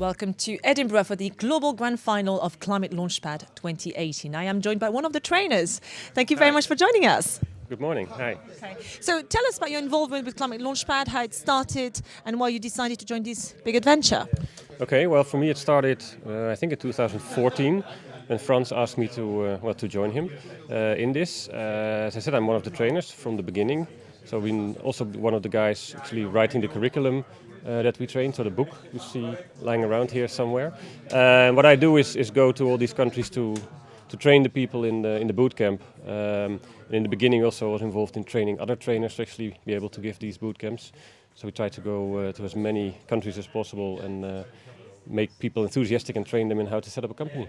Welcome to Edinburgh for the Global Grand Final of Climate Launchpad 2018. I am joined by one of the trainers. Thank you very much for joining us. Good morning. Hi. Okay. So tell us about your involvement with Climate Launchpad, how it started and why you decided to join this big adventure. Okay, well for me it started I think in 2014 when Frans asked me to join him in this. As I said, I'm one of the trainers from the beginning. So I've been also one of the guys actually writing the curriculum that we train, so the book you see lying around here somewhere. What I do is go to all these countries to train the people in the boot camp. In the beginning also I was involved in training other trainers to actually be able to give these boot camps. So we try to go to as many countries as possible and make people enthusiastic and train them in how to set up a company.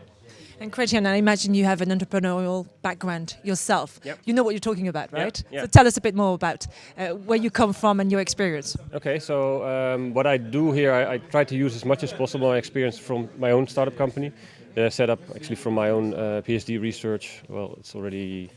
And Chretien, I imagine you have an entrepreneurial background yourself. Yep. You know what you're talking about, right? Yeah. So tell us a bit more about where you come from and your experience. Okay, so what I do here, I try to use as much as possible my experience from my own startup company that I set up actually from my own PhD research. Well, it's already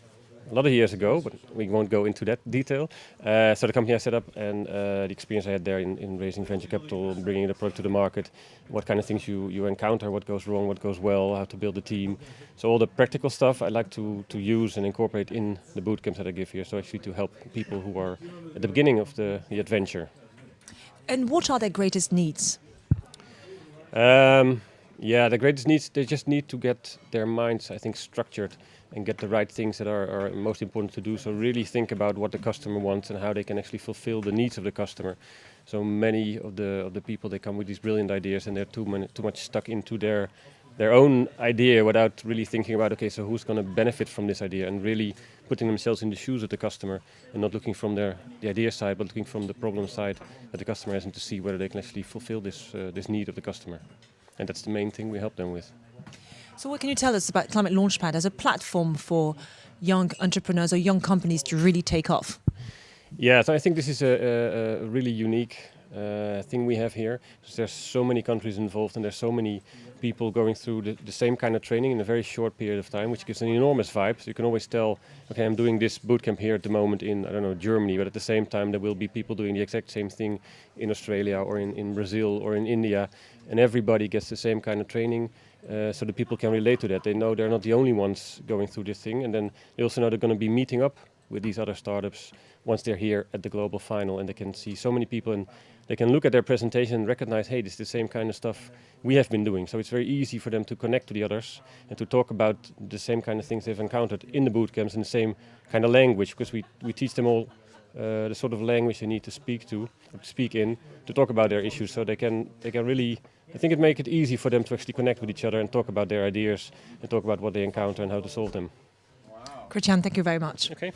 a lot of years ago, but we won't go into that detail. So the company I set up and the experience I had there in raising venture capital, bringing the product to the market, what kind of things you encounter, what goes wrong, what goes well, how to build a team. So all the practical stuff I like to use and incorporate in the bootcamps that I give here. So actually to help people who are at the beginning of the adventure. And what are their greatest needs? Yeah, the greatest needs, they just need to get their minds, I think, structured and get the right things that are most important to do. So really think about what the customer wants and how they can actually fulfill the needs of the customer. So many of the people, they come with these brilliant ideas and they're too much stuck into their own idea without really thinking about, okay, so who's going to benefit from this idea, and really putting themselves in the shoes of the customer and not looking from the idea side, but looking from the problem side that the customer has, and to see whether they can actually fulfill this need of the customer. And that's the main thing we help them with. So what can you tell us about Climate Launchpad as a platform for young entrepreneurs or young companies to really take off? Yeah, so I think this is a really unique thing we have here. Because there's so many countries involved and there's so many people going through the same kind of training in a very short period of time, which gives an enormous vibe. So you can always tell, okay, I'm doing this bootcamp here at the moment in, I don't know, Germany, but at the same time there will be people doing the exact same thing in Australia or in Brazil or in India, and everybody gets the same kind of training. So the people can relate to that. They know they're not the only ones going through this thing, and then they also know they're going to be meeting up with these other startups once they're here at the global final, and they can see so many people and they can look at their presentation and recognize, hey, this is the same kind of stuff we have been doing. So it's very easy for them to connect to the others and to talk about the same kind of things they've encountered in the bootcamps in the same kind of language, because we teach them all the sort of language they need to speak in to talk about their issues. So they can really, I think it makes it easy for them to actually connect with each other and talk about their ideas and talk about what they encounter and how to solve them. Chretien, thank you very much. Okay.